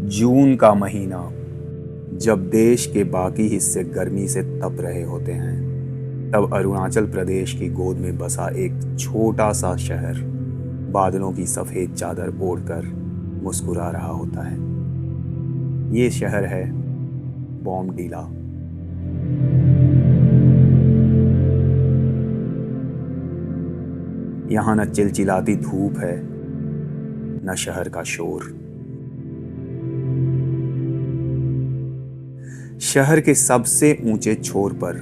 जून का महीना, जब देश के बाकी हिस्से गर्मी से तप रहे होते हैं, तब अरुणाचल प्रदेश की गोद में बसा एक छोटा सा शहर बादलों की सफेद चादर ओढ़कर मुस्कुरा रहा होता है। ये शहर है बॉमडिला। यहाँ न चिलचिलाती धूप है, न शहर का शोर। शहर के सबसे ऊंचे छोर पर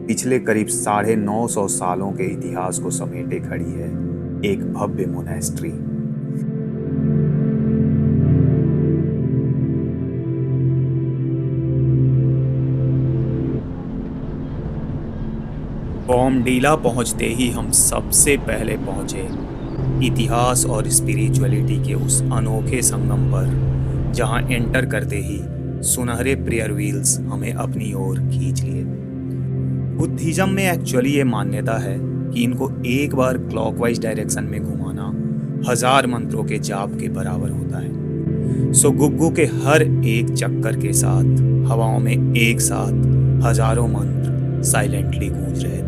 पिछले करीब 950 सालों के इतिहास को समेटे खड़ी है एक भव्य मोनेस्ट्री। बॉमडिला पहुंचते ही हम सबसे पहले पहुंचे इतिहास और स्पिरिचुअलिटी के उस अनोखे संगम पर, जहां एंटर करते ही सुनहरे प्रेयर व्हील्स हमें अपनी ओर खींच लिए। बुद्धिज्म में एक्चुअली ये मान्यता है कि इनको एक बार क्लॉकवाइज डायरेक्शन में घुमाना 1000 मंत्रों के जाप के बराबर होता है। सो गुग्गू के हर एक चक्कर के साथ हवाओं में एक साथ हजारों मंत्र साइलेंटली गूंज रहे थे।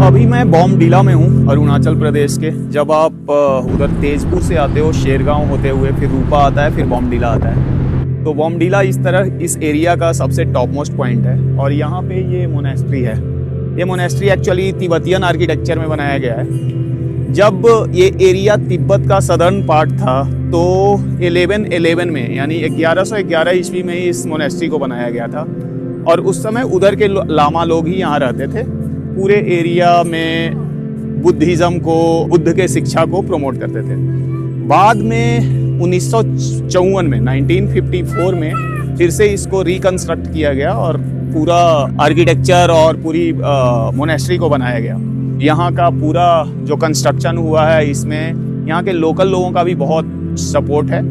अभी मैं बॉमडिला में हूँ, अरुणाचल प्रदेश के। जब आप उधर तेजपुर से आते हो, शेरगांव होते हुए फिर रूपा आता है, फिर बॉमडिला आता है। तो बॉमडिला इस तरह इस एरिया का सबसे टॉप मोस्ट पॉइंट है और यहाँ पे ये मोनेस्ट्री है। ये मोनेस्ट्री एक्चुअली तिब्बतियन आर्किटेक्चर में बनाया गया है। जब ये एरिया तिब्बत का सदर्न पार्ट था तो 1111 में, यानी 1111 ईस्वी में ही इस मोनेस्ट्री को बनाया गया था और उस समय उधर के लामा लोग ही यहाँ रहते थे। पूरे एरिया में बुद्धिज्म को, बुद्ध के शिक्षा को प्रमोट करते थे। बाद में 1954 में, 1954 में फिर से इसको रिकंस्ट्रक्ट किया गया और पूरा आर्किटेक्चर और पूरी मोनेस्ट्री को बनाया गया। यहाँ का पूरा जो कंस्ट्रक्शन हुआ है, इसमें यहाँ के लोकल लोगों का भी बहुत सपोर्ट है।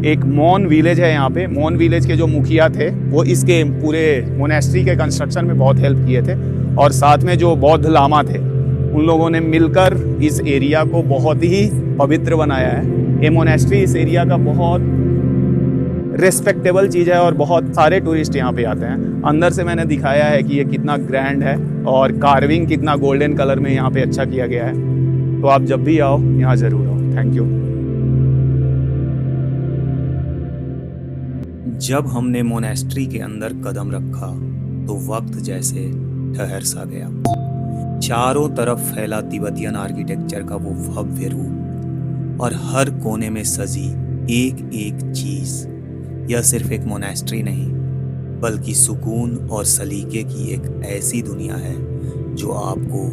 एक मोन विलेज है यहाँ पे। मोन विलेज के जो मुखिया थे वो इसके पूरे मोनेस्ट्री के कंस्ट्रक्शन में बहुत हेल्प किए थे और साथ में जो बौद्ध लामा थे उन लोगों ने मिलकर इस एरिया को बहुत ही पवित्र बनाया है। ये मोनेस्ट्री इस एरिया का बहुत रेस्पेक्टेबल चीज़ है और बहुत सारे टूरिस्ट यहाँ पे आते हैं। अंदर से मैंने दिखाया है कि ये कितना ग्रैंड है और कार्विंग कितना गोल्डन कलर में यहाँ पे अच्छा किया गया है। तो आप जब भी आओ यहाँ ज़रूर आओ। Thank you. जब हमने मोनेस्ट्री के अंदर कदम रखा तो वक्त जैसे ठहर सा गया। चारों तरफ फैला तिब्बतियन आर्किटेक्चर का वो भव्य रूप और हर कोने में सजी एक एक चीज। यह सिर्फ एक मोनेस्ट्री नहीं, बल्कि सुकून और सलीके की एक ऐसी दुनिया है जो आपको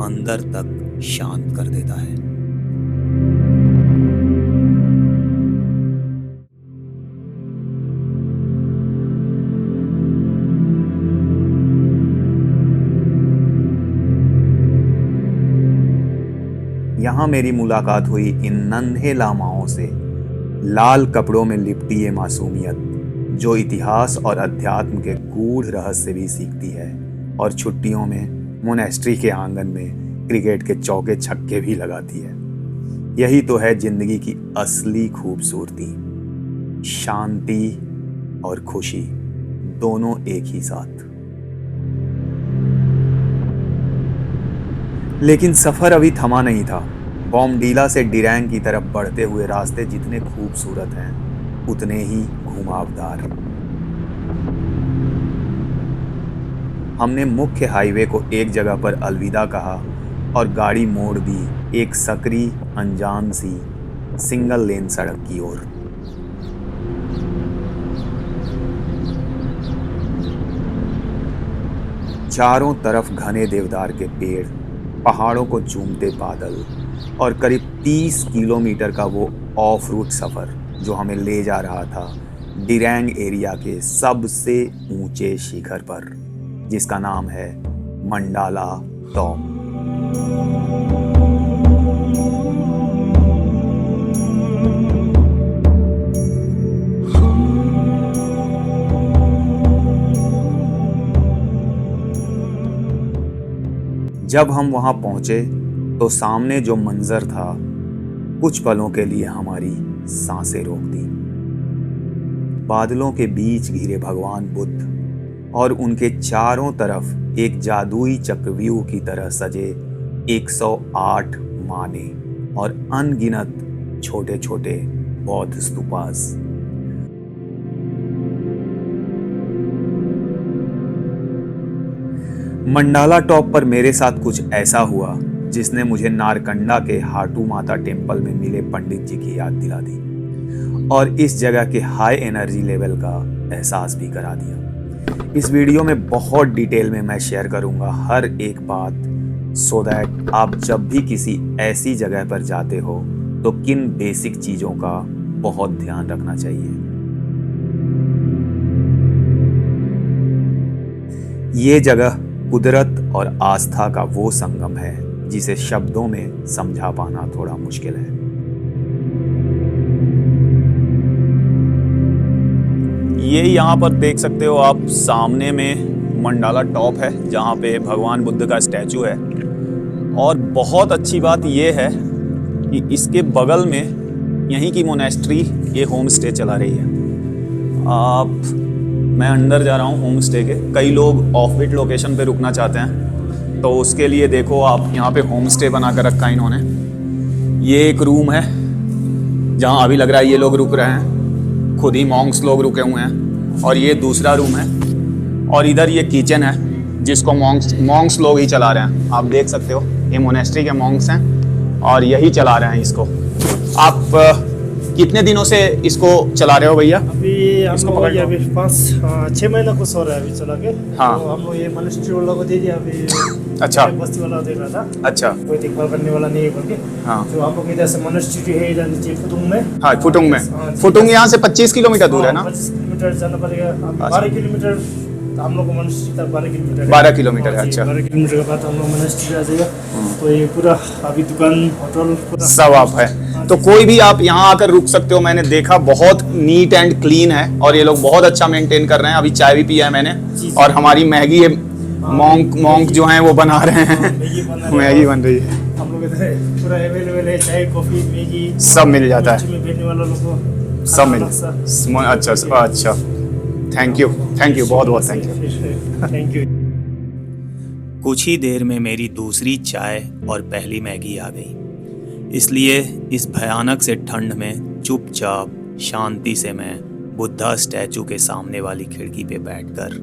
अंदर तक शांत कर देता है। यहाँ मेरी मुलाकात हुई इन नन्हे लामाओं से। लाल कपड़ों में लिपटी ये मासूमियत जो इतिहास और अध्यात्म के गूढ़ रहस्य भी सीखती है और छुट्टियों में मोनेस्ट्री के आंगन में क्रिकेट के चौके छक्के भी लगाती है। यही तो है जिंदगी की असली खूबसूरती। शांति और खुशी दोनों एक ही साथ। लेकिन सफर अभी थमा नहीं था। बॉमडिला से डिरैंग की तरफ बढ़ते हुए रास्ते जितने खूबसूरत हैं, उतने ही घुमावदार। हमने मुख्य हाईवे को एक जगह पर अलविदा कहा और गाड़ी मोड़ दी एक सकरी अनजान सी सिंगल लेन सड़क की ओर। चारों तरफ घने देवदार के पेड़, पहाड़ों को चूमते बादल और करीब 30 किलोमीटर का वो ऑफ रूट सफ़र जो हमें ले जा रहा था डिरैंग एरिया के सबसे ऊंचे शिखर पर, जिसका नाम है मंडाला टॉप। जब हम वहां पहुंचे तो सामने जो मंजर था कुछ पलों के लिए हमारी सांसें रोक दी। बादलों के बीच घिरे भगवान बुद्ध और उनके चारों तरफ एक जादुई चक्रव्यूह की तरह सजे 108 माने और अनगिनत छोटे छोटे बौद्ध स्तूपास। मंडाला टॉप पर मेरे साथ कुछ ऐसा हुआ जिसने मुझे नारकंडा के हाटू माता टेम्पल में मिले पंडित जी की याद दिला दी और इस जगह के हाई एनर्जी लेवल का एहसास भी करा दिया। इस वीडियो में बहुत डिटेल में मैं शेयर करूंगा हर एक बात, सो दैट आप जब भी किसी ऐसी जगह पर जाते हो तो किन बेसिक चीजों का बहुत ध्यान रखना चाहिए। ये जगह कुदरत और आस्था का वो संगम है जिसे शब्दों में समझा पाना थोड़ा मुश्किल है। ये यहाँ पर देख सकते हो आप, सामने में मंडाला टॉप है जहाँ पे भगवान बुद्ध का स्टैचू है। और बहुत अच्छी बात ये है कि इसके बगल में यहीं की मोनेस्ट्री ये होम स्टे चला रही है। मैं अंदर जा रहा हूँ होम स्टे के। कई लोग ऑफ बीट लोकेशन पे रुकना चाहते हैं तो उसके लिए देखो आप, यहाँ पे होम स्टे बना कर रखा है इन्होंने। ये एक रूम है जहाँ अभी लग रहा है ये लोग रुक रहे हैं, खुद ही मॉन्क्स लोग रुके हुए हैं। और ये दूसरा रूम है और इधर ये किचन है जिसको मॉन्क्स लोग ही चला रहे हैं। आप देख सकते हो ये मोनेस्ट्री के मॉन्क्स हैं और यही चला रहे हैं इसको। आप कितने दिनों से इसको चला रहे हो भैया? अभी हम लोग अभी 5-6 महीना कुछ हो रहा है अभी चला के। हाँ। तो हम लोग ये मोनेस्ट्री वाला को दे दिया अभी। अच्छा। बस्ती वाला दे रहा था। अच्छा। कोई देखभाल करने वाला नहीं है बोल के। हाँ। तो हम लोग इधर से मोनेस्ट्री है इधर नीचे फुटुंग में। हाँ, फुटुंग में। फुटुंग यहाँ से 25 किलोमीटर दूर है ना? 25 किलोमीटर जाना पड़ेगा। 12 किलोमीटर हम लोग को मोनेस्ट्री तक 12 किलोमीटर 12 किलोमीटर है। अच्छा। 12 किलोमीटर के बाद हम लोग मोनेस्ट्री आ जाएगा। तो ये पूरा अभी दुकान होटल पूरा सब आप है। तो कोई भी आप यहाँ आकर रुक सकते हो। मैंने देखा बहुत नीट एंड क्लीन है और ये लोग बहुत अच्छा मेंटेन कर रहे हैं। अभी चाय भी पिया है मैंने और हमारी मैगी मॉन्क जो हैं वो बना रहे हैं। मैगी बन रही है। हम लोग इधर पूरा अवेलेबल है, चाय कॉफी मैगी सब मिल जाता है। में भेजने वाला लोग को सब मिल। अच्छा। थैंक यू बहुत बहुत थैंक यू। कुछ ही देर में मेरी दूसरी चाय और पहली मैगी आ गई। इसलिए इस भयानक से ठंड में चुपचाप शांति से मैं बुद्धा स्टैचू के सामने वाली खिड़की पे बैठकर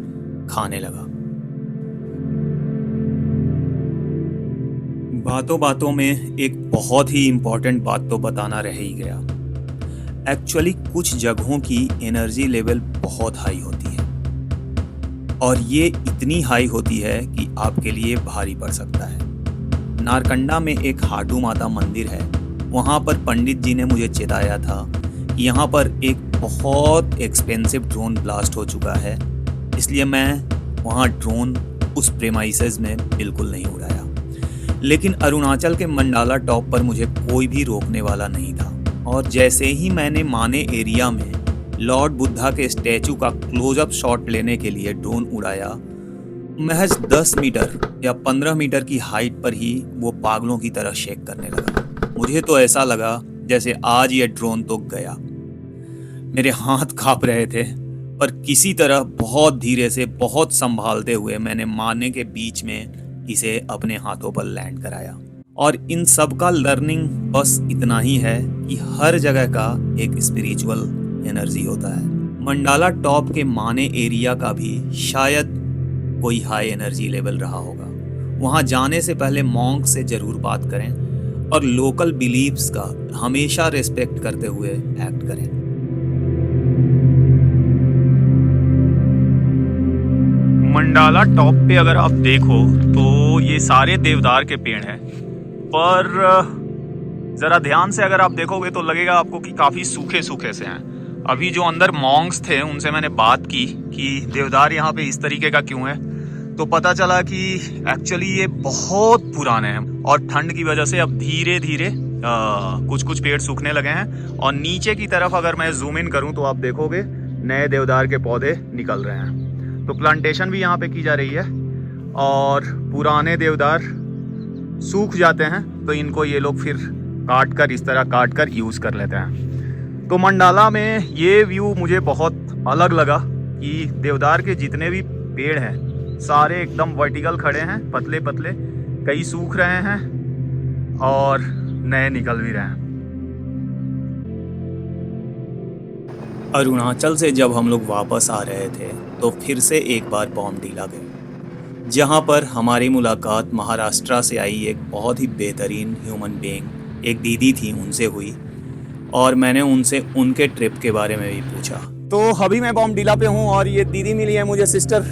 खाने लगा। बातों बातों में एक बहुत ही इम्पोर्टेंट बात तो बताना रह ही गया। एक्चुअली कुछ जगहों की एनर्जी लेवल बहुत हाई होती है और ये इतनी हाई होती है कि आपके लिए भारी पड़ सकता है। नारकंडा में एक हाटू माता मंदिर है। वहाँ पर पंडित जी ने मुझे चेताया था कि यहाँ पर एक बहुत एक्सपेंसिव ड्रोन ब्लास्ट हो चुका है, इसलिए मैं वहाँ ड्रोन उस प्रेमाइसेस में बिल्कुल नहीं उड़ाया। लेकिन अरुणाचल के मंडाला टॉप पर मुझे कोई भी रोकने वाला नहीं था और जैसे ही मैंने माने एरिया में लॉर्ड बुद्धा के स्टैचू का क्लोजअप शॉट लेने के लिए ड्रोन उड़ाया, महज 10 मीटर या 15 मीटर की हाइट पर ही वो पागलों की तरह शेक करने लगा। मुझे तो ऐसा लगा जैसे आज ये ड्रोन तो गया। मेरे हाथ कांप रहे थे पर किसी तरह बहुत धीरे से, बहुत संभालते हुए मैंने माने के बीच में इसे अपने हाथों पर लैंड कराया। और इन सब का लर्निंग बस इतना ही है कि हर जगह का एक स्पिरिचुअल एनर्जी होता है। मंडाला टॉप के माने एरिया का भी शायद कोई हाई एनर्जी लेवल रहा होगा। वहाँ जाने से पहले मॉन्क से जरूर बात करें और लोकल बिलीव्स का हमेशा रिस्पेक्ट करते हुए एक्ट करें। मंडाला टॉप पे अगर आप देखो तो ये सारे देवदार के पेड़ हैं, पर ज़रा ध्यान से अगर आप देखोगे तो लगेगा आपको कि काफ़ी सूखे सूखे से हैं। अभी जो अंदर मॉन्क्स थे उनसे मैंने बात की कि देवदार यहाँ पे इस तरीके का क्यों है, तो पता चला कि एक्चुअली ये बहुत पुराने हैं और ठंड की वजह से अब धीरे धीरे कुछ कुछ पेड़ सूखने लगे हैं। और नीचे की तरफ अगर मैं जूम इन करूँ तो आप देखोगे नए देवदार के पौधे निकल रहे हैं। तो प्लांटेशन भी यहाँ पे की जा रही है और पुराने देवदार सूख जाते हैं तो इनको ये लोग फिर काट कर इस तरह काट कर यूज़ कर लेते हैं। तो मंडाला में ये व्यू मुझे बहुत अलग लगा कि देवदार के जितने भी पेड़ हैं सारे एकदम वर्टिकल खड़े हैं, पतले पतले, कई सूख रहे हैं और नए निकल भी रहे हैं। अरुणाचल से जब हम लोग वापस आ रहे थे तो फिर से एक बार बॉमडिला गए, जहाँ पर हमारी मुलाकात महाराष्ट्र से आई एक बहुत ही बेहतरीन ह्यूमन बीइंग एक दीदी थी, उनसे हुई और मैंने उनसे उनके ट्रिप के बारे में भी पूछा। तो अभी मैं बॉमडिला पे हूँ और ये दीदी मिली है मुझे, सिस्टर,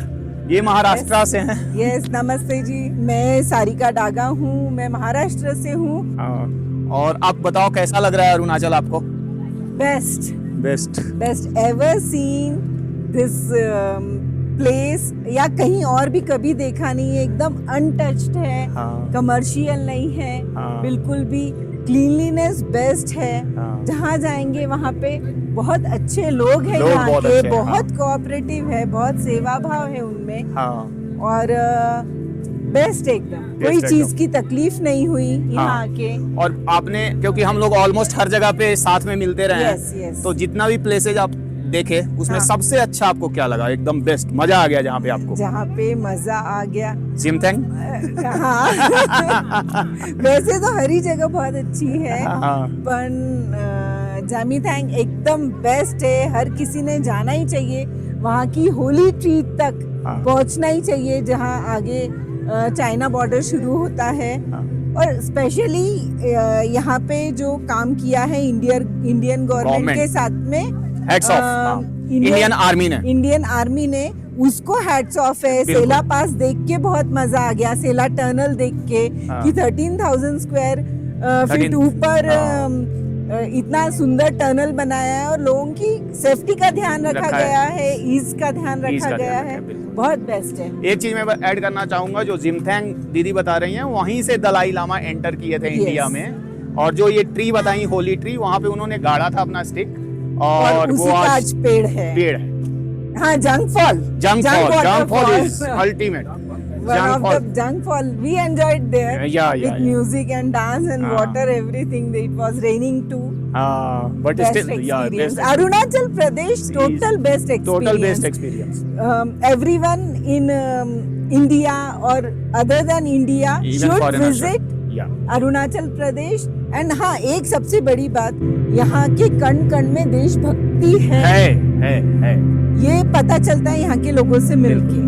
ये महाराष्ट्र से हैं। यस, नमस्ते जी, मैं सारिका डागा हूँ, मैं महाराष्ट्र से हूँ। और आप बताओ कैसा लग रहा है अरुणाचल आपको? Best best ever seen this place, या कहीं और भी कभी देखा नहीं है। एकदम अनटच्ड है, कमर्शियल नहीं है, बिल्कुल भी क्लीनलीनेस बेस्ट है। जहाँ जाएंगे वहाँ पे बहुत अच्छे लोग हैं, यहाँ के बहुत कोऑपरेटिव है, बहुत सेवा भाव है उनमें, और बेस्ट एकदम, कोई चीज की तकलीफ नहीं हुई यहाँ के। और आपने, क्योंकि हम लोग ऑलमोस्ट हर जगह पे साथ में मिलते रहे हैं, तो जितना भी प्लेसेज आप देखे उसमें सबसे अच्छा आपको क्या लगा? एकदम बेस्ट, मजा आ गया जहाँ पे आपको? जहाँ पे मजा आ गया जिमथैंग। वैसे तो हर ही जगह बहुत अच्छी है, पर जामीथैंग एकदम बेस्ट है। हर किसी ने जाना ही चाहिए, वहाँ की होली ट्री तक पहुँचना ही चाहिए, जहाँ आगे चाइना बॉर्डर शुरू होता है। और स्पेशली यहाँ पे जो काम किया है इंडियन गवर्नमेंट के साथ में, हैट्स ऑफ, इंडियन आर्मी ने उसको हैट्स ऑफ है। सेला पास देख के बहुत मजा आ गया, सेला टनल देख के कि 13,000 स्क्वायर फीट ऊपर इतना सुंदर टनल बनाया है और लोगों की सेफ्टी का ध्यान रखा गया है, ईज का ध्यान रखा गया है, बहुत बेस्ट है। एक चीज मैं ऐड करना चाहूंगा, जो जिमथैंग दीदी बता रही हैं, वहीं से दलाई लामा एंटर किए थे इंडिया में, और जो ये ट्री बताई होली ट्री, वहाँ पे उन्होंने गाड़ा था अपना स्टिक, और उसी वो आज पेड़ है। हाँ, Jungfrau is ultimate. One of the Jangfall, we enjoyed there with music and dance and water, everything. It was raining too. But best still, experience. best. Arunachal Pradesh, total best experience. Everyone in India or other than India should visit Arunachal Pradesh. And हाँ, एक सबसे बड़ी बात, यहाँ के कण कण में देशभक्ति है। ये पता चलता है यहाँ के लोगों से मिलके।